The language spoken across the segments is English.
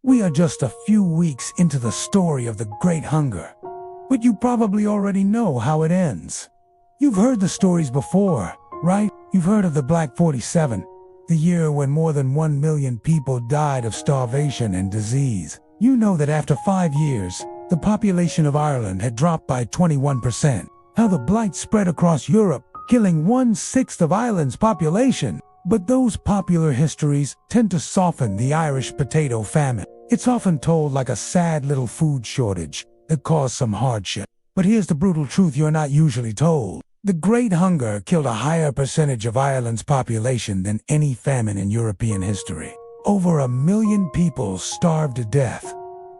We are just a few weeks into the story of the Great Hunger, but you probably already know how it ends. You've heard the stories before, right? You've heard of the Black 47, the year when more than 1 million people died of starvation and disease. You know that after 5 years, the population of Ireland had dropped by 21%. How the blight spread across Europe, killing 1/6 of Ireland's population. But those popular histories tend to soften the Irish Potato Famine. It's often told like a sad little food shortage that caused some hardship. But here's the brutal truth you're not usually told. The Great Hunger killed a higher percentage of Ireland's population than any famine in European history. Over 1 million people starved to death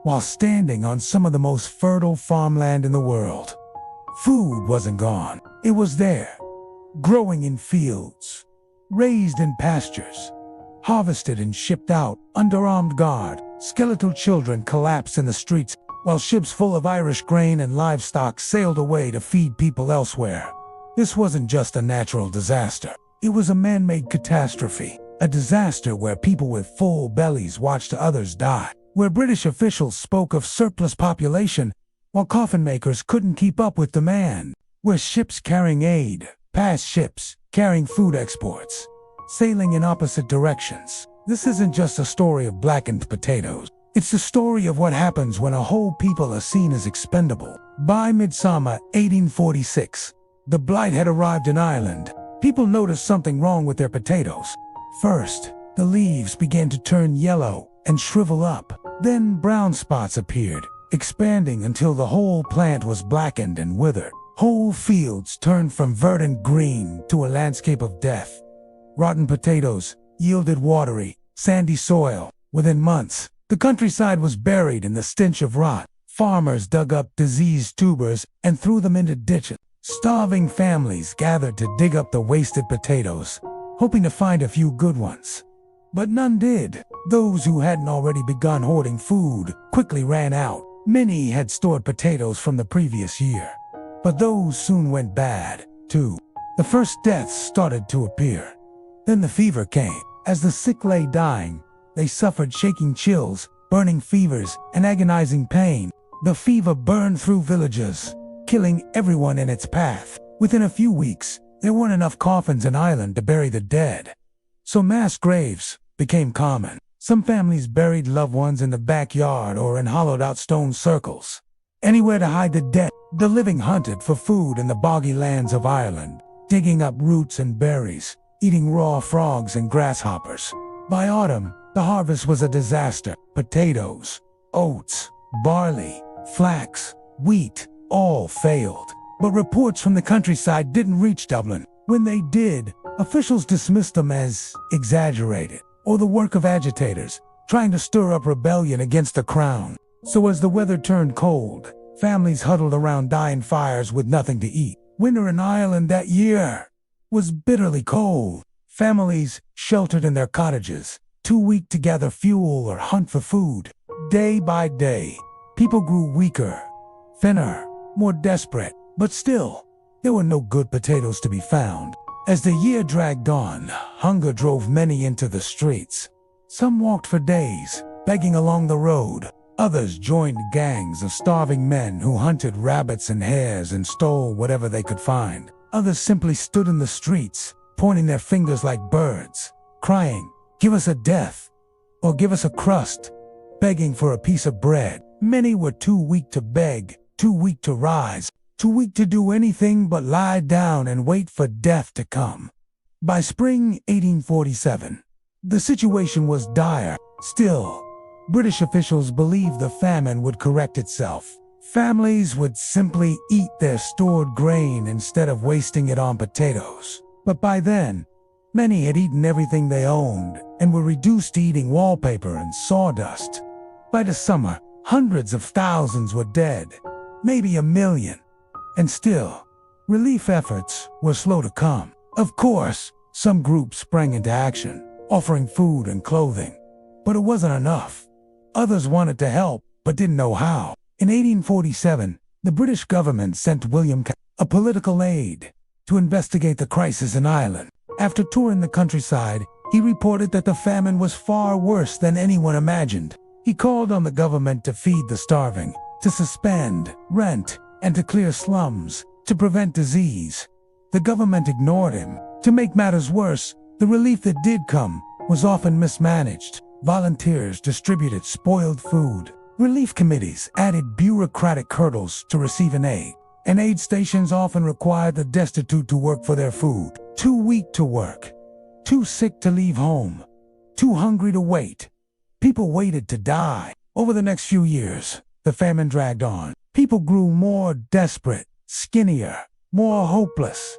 while standing on some of the most fertile farmland in the world. Food wasn't gone. It was there, growing in fields, raised in pastures, harvested and shipped out under armed guard. Skeletal children collapsed in the streets while ships full of Irish grain and livestock sailed away to feed people elsewhere. This wasn't just a natural disaster. It was a man-made catastrophe, a disaster where people with full bellies watched others die, where British officials spoke of surplus population while coffin makers couldn't keep up with demand, where ships carrying aid passed ships carrying food exports, sailing in opposite directions. This isn't just a story of blackened potatoes. It's the story of what happens when a whole people are seen as expendable. By midsummer 1846, the blight had arrived in Ireland. People noticed something wrong with their potatoes. First, the leaves began to turn yellow and shrivel up. Then brown spots appeared, expanding until the whole plant was blackened and withered. Whole fields turned from verdant green to a landscape of death. Rotten potatoes yielded watery, sandy soil. Within months, the countryside was buried in the stench of rot. Farmers dug up diseased tubers and threw them into ditches. Starving families gathered to dig up the wasted potatoes, hoping to find a few good ones. But none did. Those who hadn't already begun hoarding food quickly ran out. Many had stored potatoes from the previous year. But those soon went bad, too. The first deaths started to appear. Then the fever came. As the sick lay dying, they suffered shaking chills, burning fevers, and agonizing pain. The fever burned through villages, killing everyone in its path. Within a few weeks, there weren't enough coffins in Ireland to bury the dead. So mass graves became common. Some families buried loved ones in the backyard or in hollowed-out stone circles. Anywhere to hide the dead. The living hunted for food in the boggy lands of Ireland, digging up roots and berries, eating raw frogs and grasshoppers. By autumn, the harvest was a disaster. Potatoes, oats, barley, flax, wheat, all failed. But reports from the countryside didn't reach Dublin. When they did, officials dismissed them as exaggerated, or the work of agitators, trying to stir up rebellion against the crown. So as the weather turned cold, families huddled around dying fires with nothing to eat. Winter in Ireland that year was bitterly cold. Families sheltered in their cottages, too weak to gather fuel or hunt for food. Day by day, people grew weaker, thinner, more desperate. But still, there were no good potatoes to be found. As the year dragged on, hunger drove many into the streets. Some walked for days, begging along the road. Others joined gangs of starving men who hunted rabbits and hares and stole whatever they could find. Others simply stood in the streets, pointing their fingers like birds, crying, "Give us a death," or "Give us a crust," begging for a piece of bread. Many were too weak to beg, too weak to rise, too weak to do anything but lie down and wait for death to come. By spring 1847, the situation was dire. Still, British officials believed the famine would correct itself. Families would simply eat their stored grain instead of wasting it on potatoes. But by then, many had eaten everything they owned and were reduced to eating wallpaper and sawdust. By the summer, hundreds of thousands were dead, maybe 1 million. And still, relief efforts were slow to come. Of course, some groups sprang into action, offering food and clothing. But it wasn't enough. Others wanted to help, but didn't know how. In 1847, the British government sent William a political aide to investigate the crisis in Ireland. After touring the countryside, he reported that the famine was far worse than anyone imagined. He called on the government to feed the starving, to suspend rent, and to clear slums, to prevent disease. The government ignored him. To make matters worse, the relief that did come was often mismanaged. Volunteers distributed spoiled food. Relief committees added bureaucratic hurdles to receiving aid. And aid stations often required the destitute to work for their food. Too weak to work. Too sick to leave home. Too hungry to wait. People waited to die. Over the next few years, the famine dragged on. People grew more desperate, skinnier, more hopeless.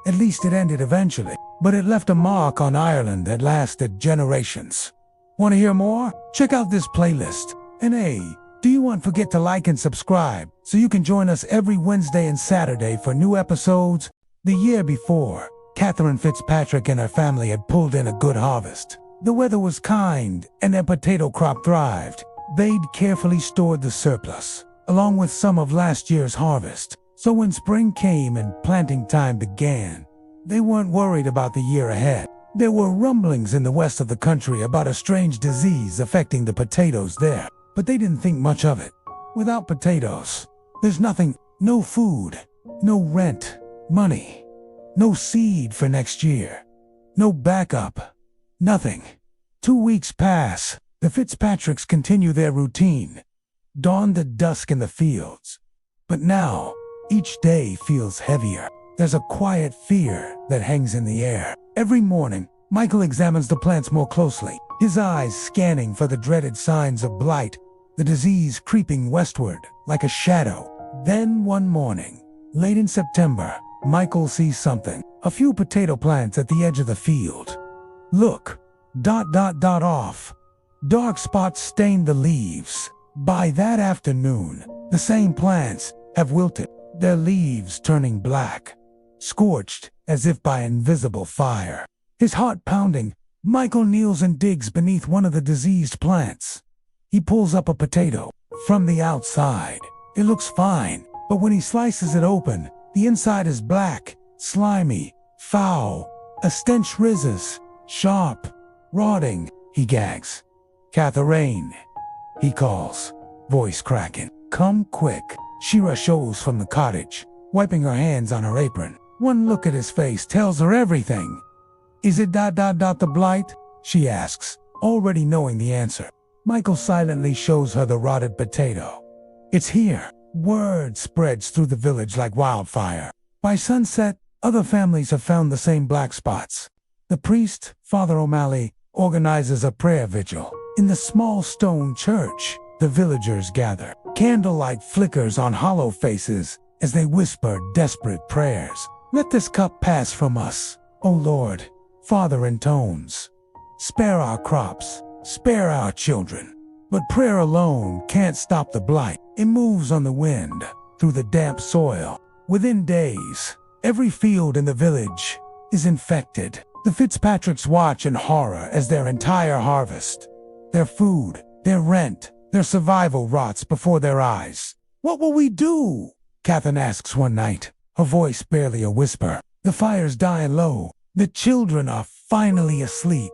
At least it ended eventually, but it left a mark on Ireland that lasted generations. Want to hear more? Check out this playlist. And hey, do you want to forget to like and subscribe so you can join us every Wednesday and Saturday for new episodes? The year before, Catherine Fitzpatrick and her family had pulled in a good harvest. The weather was kind and their potato crop thrived. They'd carefully stored the surplus, along with some of last year's harvest. So when spring came and planting time began, they weren't worried about the year ahead. There were rumblings in the west of the country about a strange disease affecting the potatoes there, but they didn't think much of it. Without potatoes, there's nothing, no food, no rent, money, no seed for next year, no backup, nothing. 2 weeks pass. The Fitzpatricks continue their routine, dawn to dusk in the fields. But now, each day feels heavier. There's a quiet fear that hangs in the air. Every morning, Michael examines the plants more closely, his eyes scanning for the dreaded signs of blight, the disease creeping westward like a shadow. Then one morning, late in September, Michael sees something. A few potato plants at the edge of the field. Look, ... off. Dark spots stain the leaves. By that afternoon, the same plants have wilted, their leaves turning black, scorched as if by invisible fire. His heart pounding, Michael kneels and digs beneath one of the diseased plants. He pulls up a potato. From the outside, it looks fine, but when he slices it open, the inside is black, slimy, foul. A stench rises, sharp, rotting. He gags. "Catherine," he calls, voice cracking. "Come quick." She rushes from the cottage, wiping her hands on her apron. One look at his face tells her everything. "Is it ... the blight?" she asks, already knowing the answer. Michael silently shows her the rotted potato. "It's here." Word spreads through the village like wildfire. By sunset, other families have found the same black spots. The priest, Father O'Malley, organizes a prayer vigil. In the small stone church, the villagers gather. Candlelight flickers on hollow faces as they whisper desperate prayers. "Let this cup pass from us, O Lord," Father intones. "Spare our crops, spare our children." But prayer alone can't stop the blight. It moves on the wind, through the damp soil. Within days, every field in the village is infected. The Fitzpatricks watch in horror as their entire harvest, their food, their rent, their survival rots before their eyes. "What will we do?" Catherine asks one night, her voice barely a whisper. The fire's dying low. The children are finally asleep.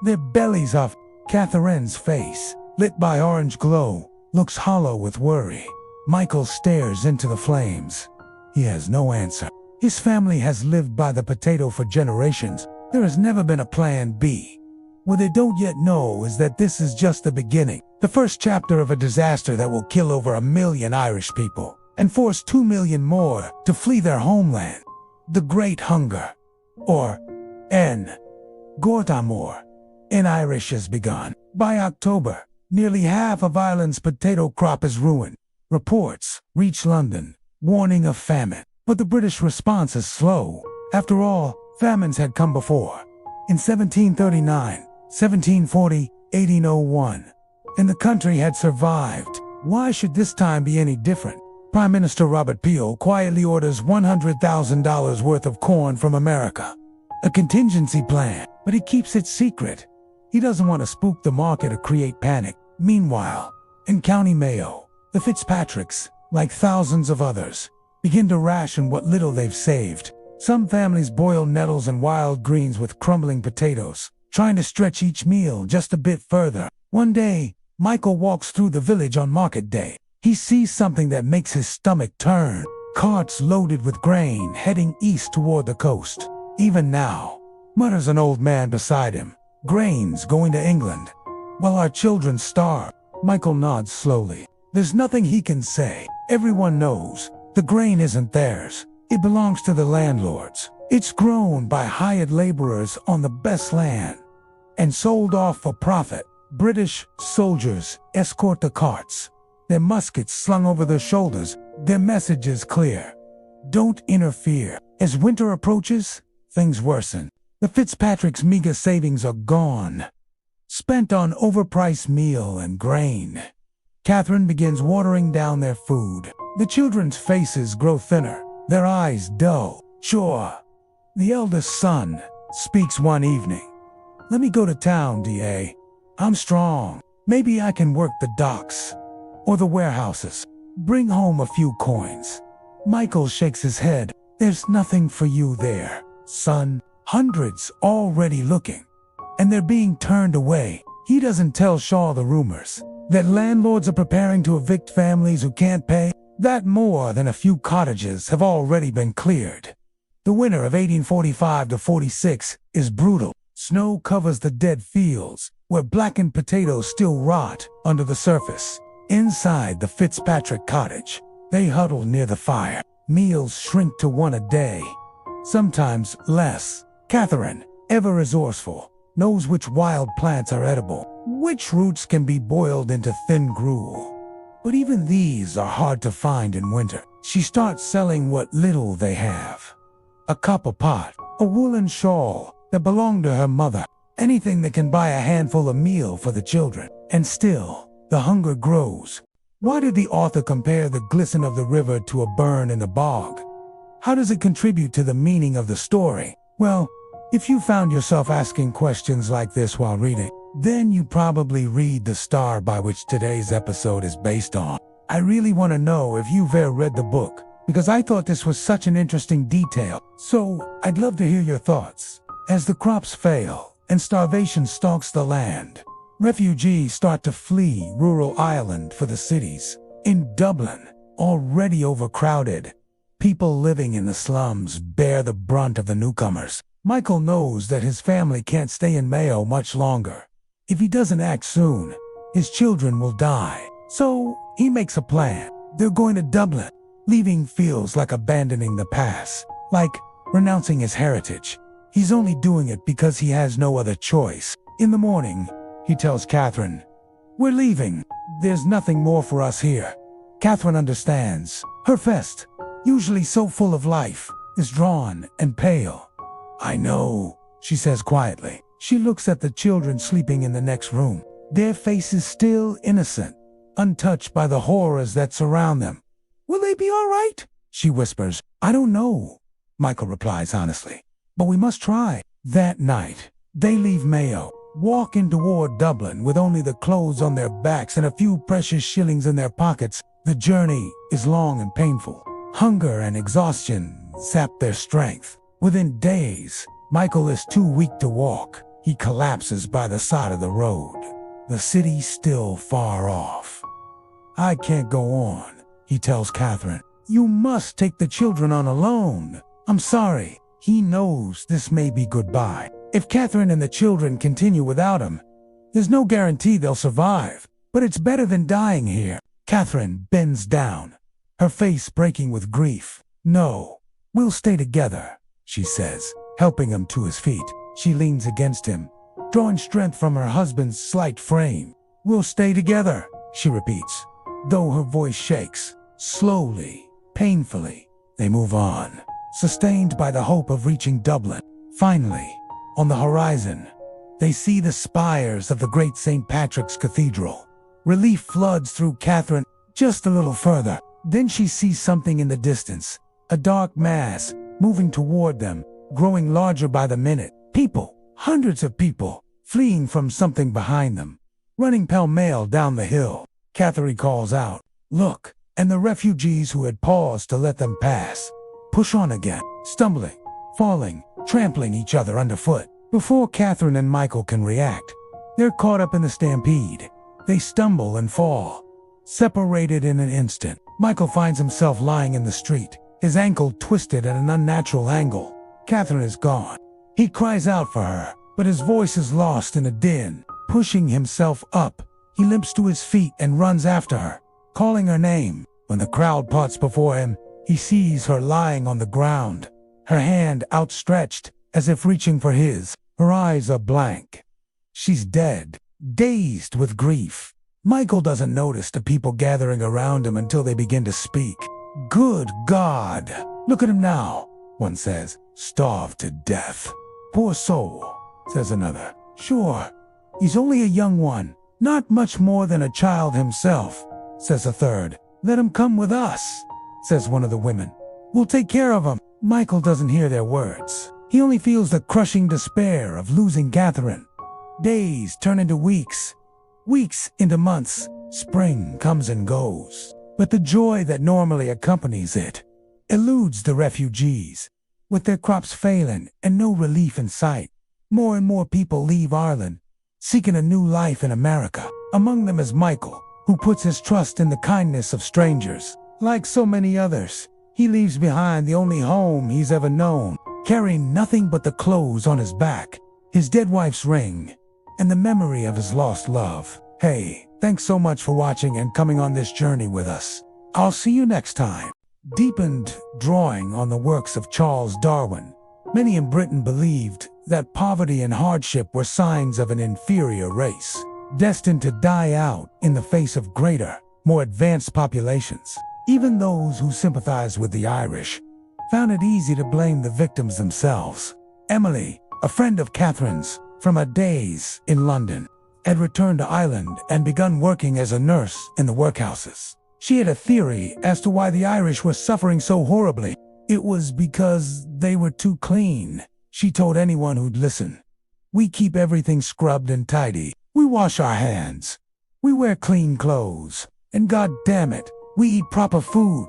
Their bellies are... Catherine's face, lit by orange glow, looks hollow with worry. Michael stares into the flames. He has no answer. His family has lived by the potato for generations. There has never been a plan B. What they don't yet know is that this is just the beginning, the first chapter of a disaster that will kill over 1 million Irish people and force 2 million more to flee their homeland. The Great Hunger, or N. Gortamor, in Irish, has begun. By October, nearly half of Ireland's potato crop is ruined. Reports reach London, warning of famine. But the British response is slow. After all, famines had come before. In 1739, 1740, 1801. And the country had survived. Why should this time be any different? Prime Minister Robert Peel quietly orders $100,000 worth of corn from America. A contingency plan, but he keeps it secret. He doesn't want to spook the market or create panic. Meanwhile, in County Mayo, the Fitzpatricks, like thousands of others, begin to ration what little they've saved. Some families boil nettles and wild greens with crumbling potatoes, trying to stretch each meal just a bit further. One day, Michael walks through the village on market day. He sees something that makes his stomach turn. Carts loaded with grain heading east toward the coast. "Even now," mutters an old man beside him, "grain's going to England, while our children starve." Michael nods slowly. There's nothing he can say. Everyone knows the grain isn't theirs. It belongs to the landlords. It's grown by hired laborers on the best land and sold off for profit. British soldiers escort the carts, their muskets slung over their shoulders. Their message is clear: don't interfere. As winter approaches, things worsen. The Fitzpatrick's meager savings are gone, spent on overpriced meal and grain. Catherine begins watering down their food. The children's faces grow thinner, their eyes dull. Sure, the eldest son speaks one evening. "Let me go to town, D.A. I'm strong. Maybe I can work the docks or the warehouses. Bring home a few coins." Michael shakes his head. "There's nothing for you there, son. Hundreds already looking, and they're being turned away." He doesn't tell Shaw the rumors that landlords are preparing to evict families who can't pay, that more than a few cottages have already been cleared. The winter of 1845 to 46 is brutal. Snow covers the dead fields, where blackened potatoes still rot under the surface. Inside the Fitzpatrick cottage, they huddle near the fire. Meals shrink to one a day, sometimes less. Catherine, ever resourceful, knows which wild plants are edible, which roots can be boiled into thin gruel. But even these are hard to find in winter. She starts selling what little they have: a copper pot, a woolen shawl that belonged to her mother, anything that can buy a handful of meal for the children. And still, the hunger grows. Why did the author compare the glisten of the river to a burn in the bog? How does it contribute to the meaning of the story? Well, if you found yourself asking questions like this while reading, then you probably read the star by which today's episode is based on. I really want to know if you've ever read the book, because I thought this was such an interesting detail. So I'd love to hear your thoughts. As the crops fail and starvation stalks the land, refugees start to flee rural Ireland for the cities. In Dublin, already overcrowded, people living in the slums bear the brunt of the newcomers. Michael knows that his family can't stay in Mayo much longer. If he doesn't act soon, his children will die. So he makes a plan. They're going to Dublin. Leaving feels like abandoning the past, like renouncing his heritage. He's only doing it because he has no other choice. In the morning, he tells Catherine, "We're leaving. There's nothing more for us here." Catherine understands. Her face, usually so full of life, is drawn and pale. "I know," she says quietly. She looks at the children sleeping in the next room. Their faces still innocent, untouched by the horrors that surround them. "Will they be all right?" she whispers. "I don't know," Michael replies honestly, "but we must try." That night, they leave Mayo, walking toward Dublin with only the clothes on their backs and a few precious shillings in their pockets. The journey is long and painful. Hunger and exhaustion sap their strength. Within days, Michael is too weak to walk. He collapses by the side of the road. The city's still far off. "I can't go on," he tells Catherine. "You must take the children on alone." "I'm sorry." He knows this may be goodbye. If Catherine and the children continue without him, there's no guarantee they'll survive. But it's better than dying here. Catherine bends down, her face breaking with grief. "No, we'll stay together," she says, helping him to his feet. She leans against him, drawing strength from her husband's slight frame. "We'll stay together," she repeats, though her voice shakes. Slowly, painfully, they move on, sustained by the hope of reaching Dublin. Finally, on the horizon, they see the spires of the great St. Patrick's Cathedral. Relief floods through Catherine just a little further. Then she sees something in the distance, a dark mass moving toward them, growing larger by the minute. People, hundreds of people, fleeing from something behind them, running pell-mell down the hill. Catherine calls out, "Look!" and the refugees who had paused to let them pass push on again, stumbling, falling, trampling each other underfoot. Before Catherine and Michael can react, they're caught up in the stampede. They stumble and fall, separated in an instant. Michael finds himself lying in the street, his ankle twisted at an unnatural angle. Catherine is gone. He cries out for her, but his voice is lost in a din. Pushing himself up, he limps to his feet and runs after her, calling her name. When the crowd parts before him, he sees her lying on the ground, her hand outstretched as if reaching for his. Her eyes are blank. She's dead, dazed with grief. Michael doesn't notice the people gathering around him until they begin to speak. "Good God! Look at him now," one says. "Starved to death." "Poor soul," says another. "Sure, he's only a young one, not much more than a child himself," says a third. "Let him come with us," says one of the women. "We'll take care of him." Michael doesn't hear their words. He only feels the crushing despair of losing Catherine. Days turn into weeks, weeks into months. Spring comes and goes, but the joy that normally accompanies it eludes the refugees. With their crops failing and no relief in sight, more and more people leave Ireland, seeking a new life in America. Among them is Michael, who puts his trust in the kindness of strangers. Like so many others, he leaves behind the only home he's ever known, carrying nothing but the clothes on his back, his dead wife's ring, and the memory of his lost love. Hey, thanks so much for watching and coming on this journey with us. I'll see you next time. Deepened drawing on the works of Charles Darwin. Many in Britain believed that poverty and hardship were signs of an inferior race, destined to die out in the face of greater, more advanced populations. Even those who sympathized with the Irish found it easy to blame the victims themselves. Emily, a friend of Catherine's from her days in London, had returned to Ireland and begun working as a nurse in the workhouses. She had a theory as to why the Irish were suffering so horribly. It was because they were too clean, she told anyone who'd listen. "We keep everything scrubbed and tidy. We wash our hands. We wear clean clothes. And God damn it, we eat proper food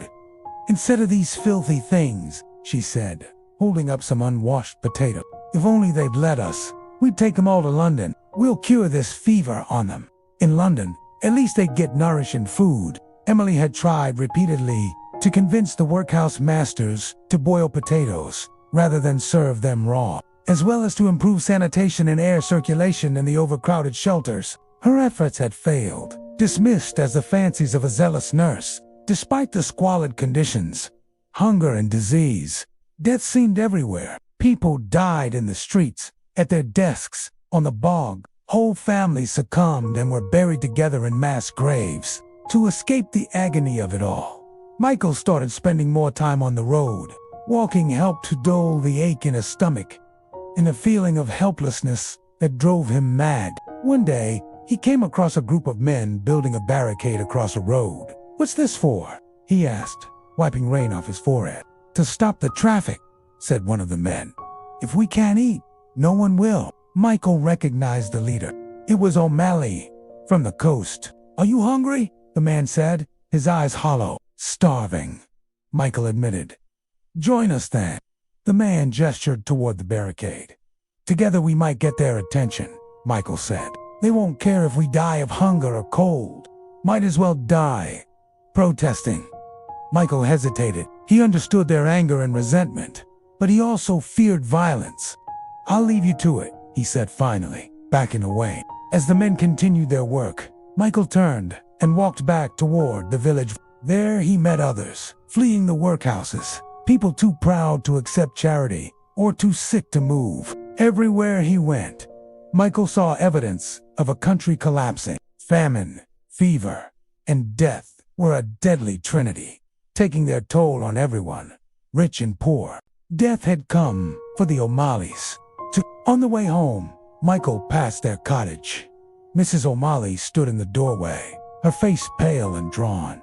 instead of these filthy things," she said, holding up some unwashed potato. "If only they'd let us, we'd take them all to London. We'll cure this fever on them. In London, at least they'd get nourishing food." Emily had tried repeatedly to convince the workhouse masters to boil potatoes rather than serve them raw, as well as to improve sanitation and air circulation in the overcrowded shelters. Her efforts had failed, dismissed as the fancies of a zealous nurse. Despite the squalid conditions, hunger and disease, death seemed everywhere. People died in the streets, at their desks, on the bog. Whole families succumbed and were buried together in mass graves. To escape the agony of it all, Michael started spending more time on the road. Walking helped to dull the ache in his stomach and a feeling of helplessness that drove him mad. One day, he came across a group of men building a barricade across a road. "What's this for?" he asked, wiping rain off his forehead. "To stop the traffic," said one of the men. "If we can't eat, no one will." Michael recognized the leader. It was O'Malley from the coast. "Are you hungry?" the man said, his eyes hollow. "Starving," Michael admitted. "Join us then." The man gestured toward the barricade. "Together we might get their attention," Michael said. "They won't care if we die of hunger or cold. Might as well die protesting." Michael hesitated. He understood their anger and resentment, but he also feared violence. "I'll leave you to it," he said finally, backing away. As the men continued their work, Michael turned and walked back toward the village. There he met others, fleeing the workhouses, people too proud to accept charity or too sick to move. Everywhere he went, Michael saw evidence of a country collapsing. Famine, fever, and death were a deadly trinity, taking their toll on everyone, rich and poor. Death had come for the O'Malleys. On the way home, Michael passed their cottage. Mrs. O'Malley stood in the doorway, her face pale and drawn.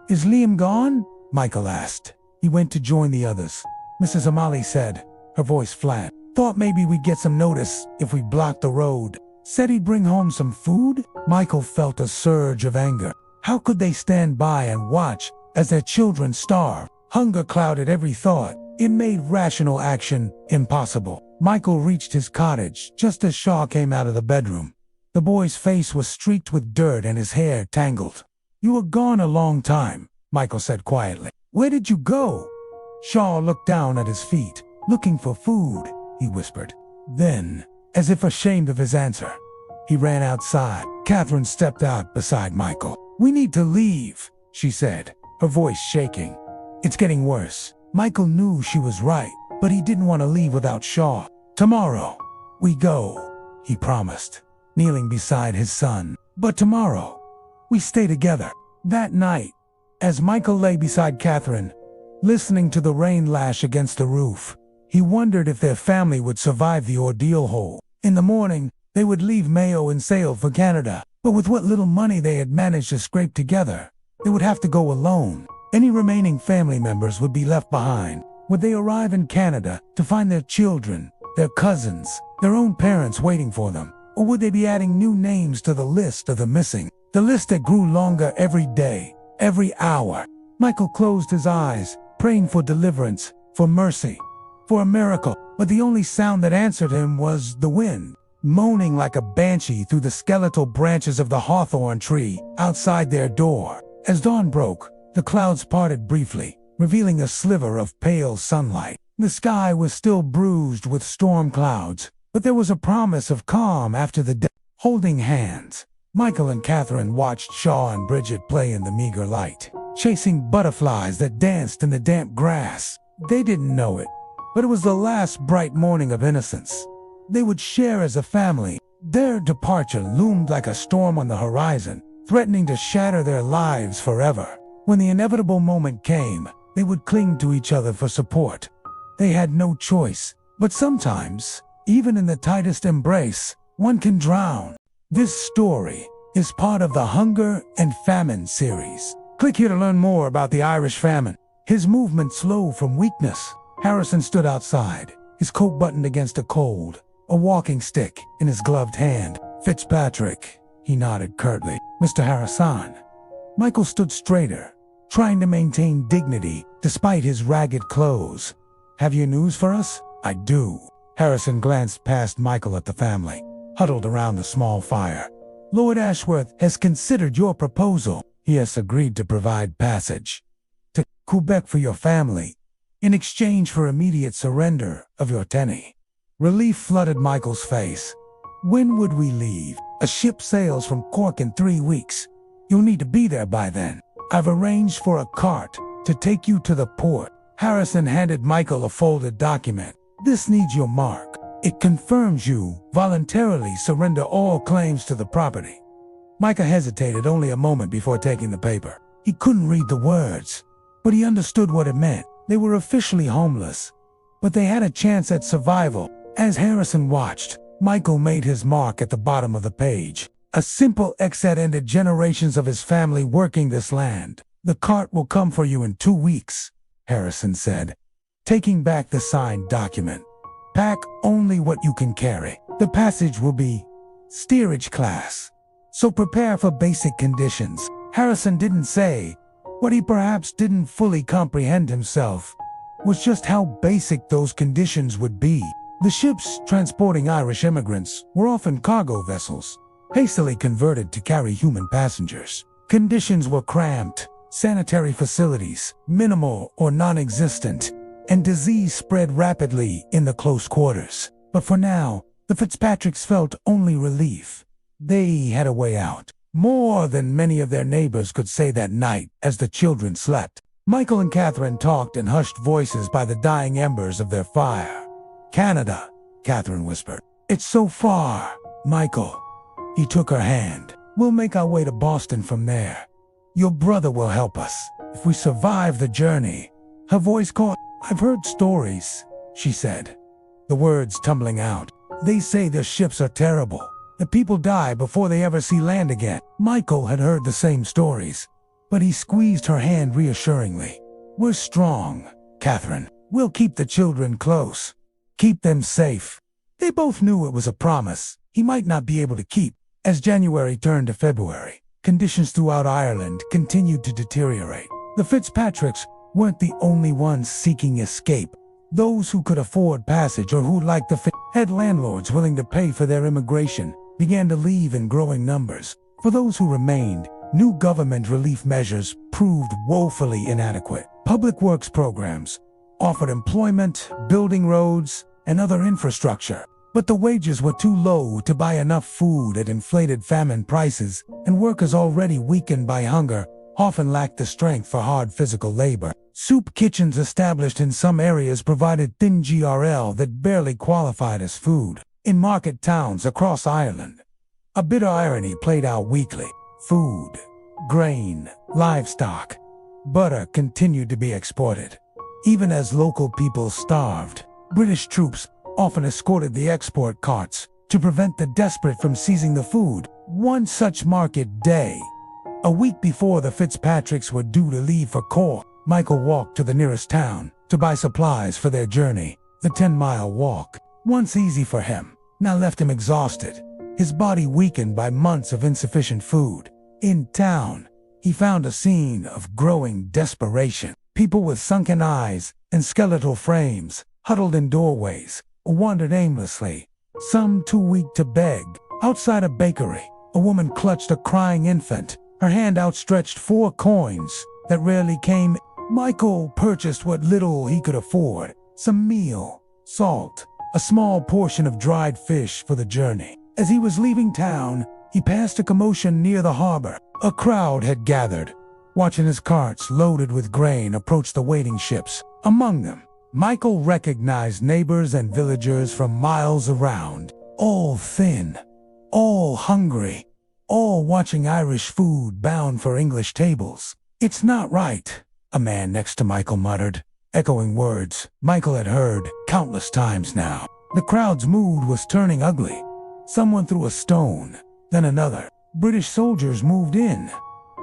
"Is Liam gone?" Michael asked. He went to join the others. Mrs. O'Malley said, her voice flat. "Thought maybe we'd get some notice if we blocked the road. Said he'd bring home some food?" Michael felt a surge of anger. How could they stand by and watch as their children starved? Hunger clouded every thought. It made rational action impossible. Michael reached his cottage just as Shaw came out of the bedroom. The boy's face was streaked with dirt and his hair tangled. "You were gone a long time," Michael said quietly. "Where did you go?" Shaw looked down at his feet. "Looking for food," he whispered. Then, as if ashamed of his answer, he ran outside. Catherine stepped out beside Michael. "We need to leave," she said, her voice shaking. "It's getting worse." Michael knew she was right, but he didn't want to leave without Shaw. "Tomorrow, we go," he promised, kneeling beside his son. "But tomorrow, we stay together." That night, as Michael lay beside Catherine, listening to the rain lash against the roof, he wondered if their family would survive the ordeal whole. In the morning, they would leave Mayo and sail for Canada, but with what little money they had managed to scrape together, they would have to go alone. Any remaining family members would be left behind. Would they arrive in Canada to find their children, their cousins, their own parents waiting for them? Or would they be adding new names to the list of the missing? The list that grew longer every day, every hour. Michael closed his eyes, praying for deliverance, for mercy, for a miracle. But the only sound that answered him was the wind, moaning like a banshee through the skeletal branches of the hawthorn tree outside their door. As dawn broke, the clouds parted briefly, revealing a sliver of pale sunlight. The sky was still bruised with storm clouds, but there was a promise of calm after the day. Holding hands, Michael and Catherine watched Shaw and Bridget play in the meager light, chasing butterflies that danced in the damp grass. They didn't know it, but it was the last bright morning of innocence they would share as a family. Their departure loomed like a storm on the horizon, threatening to shatter their lives forever. When the inevitable moment came, they would cling to each other for support. They had no choice, but sometimes, even in the tightest embrace, one can drown. This story is part of the Hunger and Famine series. Click here to learn more about the Irish famine. His movement slow from weakness. Harrison stood outside, his coat buttoned against a cold, a walking stick in his gloved hand. "Fitzpatrick," he nodded curtly. "Mr. Harrison." Michael stood straighter, trying to maintain dignity despite his ragged clothes. "Have you news for us?" "I do." Harrison glanced past Michael at the family, huddled around the small fire. "Lord Ashworth has considered your proposal. He has agreed to provide passage to Quebec for your family, in exchange for immediate surrender of your tenny." Relief flooded Michael's face. "When would we leave?" "A ship sails from Cork in 3 weeks. You'll need to be there by then. I've arranged for a cart to take you to the port." Harrison handed Michael a folded document. "This needs your mark. It confirms you voluntarily surrender all claims to the property." Michael hesitated only a moment before taking the paper. He couldn't read the words, but he understood what it meant. They were officially homeless, but they had a chance at survival. As Harrison watched, Michael made his mark at the bottom of the page. A simple X that ended generations of his family working this land. "The cart will come for you in 2 weeks, Harrison said, taking back the signed document. "Pack only what you can carry. The passage will be steerage class, so prepare for basic conditions." Harrison didn't say. What he perhaps didn't fully comprehend himself was just how basic those conditions would be. The ships transporting Irish immigrants were often cargo vessels, hastily converted to carry human passengers. Conditions were cramped, sanitary facilities minimal or non-existent, and disease spread rapidly in the close quarters. But for now, the Fitzpatricks felt only relief. They had a way out, more than many of their neighbors could say that night as the children slept. Michael and Catherine talked in hushed voices by the dying embers of their fire. "Canada," Catherine whispered. "It's so far, Michael." He took her hand. "We'll make our way to Boston from there. Your brother will help us if we survive the journey." Her voice caught. "I've heard stories," she said, the words tumbling out. "They say their ships are terrible, that people die before they ever see land again." Michael had heard the same stories, but he squeezed her hand reassuringly. "We're strong, Catherine. We'll keep the children close. Keep them safe." They both knew it was a promise he might not be able to keep. As January turned to February, conditions throughout Ireland continued to deteriorate. The Fitzpatricks weren't the only ones seeking escape. Those who could afford passage or who, like the had landlords willing to pay for their immigration. began to leave in growing numbers. For those who remained, new government relief measures proved woefully inadequate. Public works programs offered employment, building roads, and other infrastructure. But the wages were too low to buy enough food at inflated famine prices, and workers already weakened by hunger often lacked the strength for hard physical labor. Soup kitchens established in some areas provided thin GRL that barely qualified as food. In market towns across Ireland, a bitter irony played out weekly. Food, grain, livestock, butter continued to be exported. Even as local people starved, British troops often escorted the export carts to prevent the desperate from seizing the food. One such market day, a week before the Fitzpatricks were due to leave for Cork, Michael walked to the nearest town to buy supplies for their journey. The 10-mile walk, once easy for him, now left him exhausted, his body weakened by months of insufficient food. In town, he found a scene of growing desperation. People with sunken eyes and skeletal frames huddled in doorways or wandered aimlessly, some too weak to beg. Outside a bakery, a woman clutched a crying infant, her hand outstretched 4 coins that rarely came. Michael purchased what little he could afford: some meal, salt, a small portion of dried fish for the journey. As he was leaving town, he passed a commotion near the harbor. A crowd had gathered, watching his carts loaded with grain approach the waiting ships. Among them, Michael recognized neighbors and villagers from miles around, all thin, all hungry, all watching Irish food bound for English tables. "It's not right," a man next to Michael muttered, echoing words Michael had heard countless times now. The crowd's mood was turning ugly. Someone threw a stone, then another. British soldiers moved in,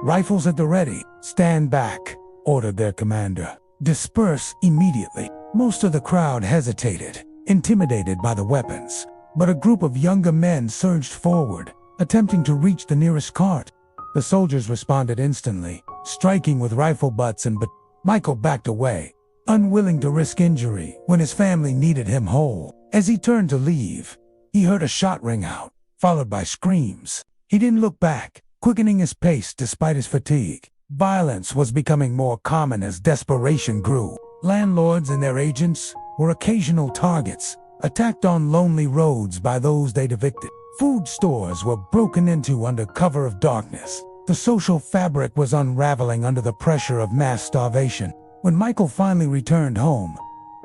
rifles at the ready. "Stand back," ordered their commander. "Disperse immediately." Most of the crowd hesitated, intimidated by the weapons, but a group of younger men surged forward, attempting to reach the nearest cart. The soldiers responded instantly, striking with rifle butts but Michael backed away, unwilling to risk injury when his family needed him whole. As he turned to leave, he heard a shot ring out, followed by screams. He didn't look back, quickening his pace despite his fatigue. Violence was becoming more common as desperation grew. Landlords and their agents were occasional targets, attacked on lonely roads by those they'd evicted. Food stores were broken into under cover of darkness. The social fabric was unraveling under the pressure of mass starvation. When Michael finally returned home,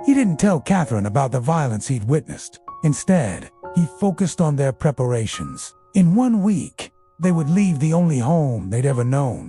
he didn't tell Catherine about the violence he'd witnessed. Instead, he focused on their preparations. In 1 week, they would leave the only home they'd ever known.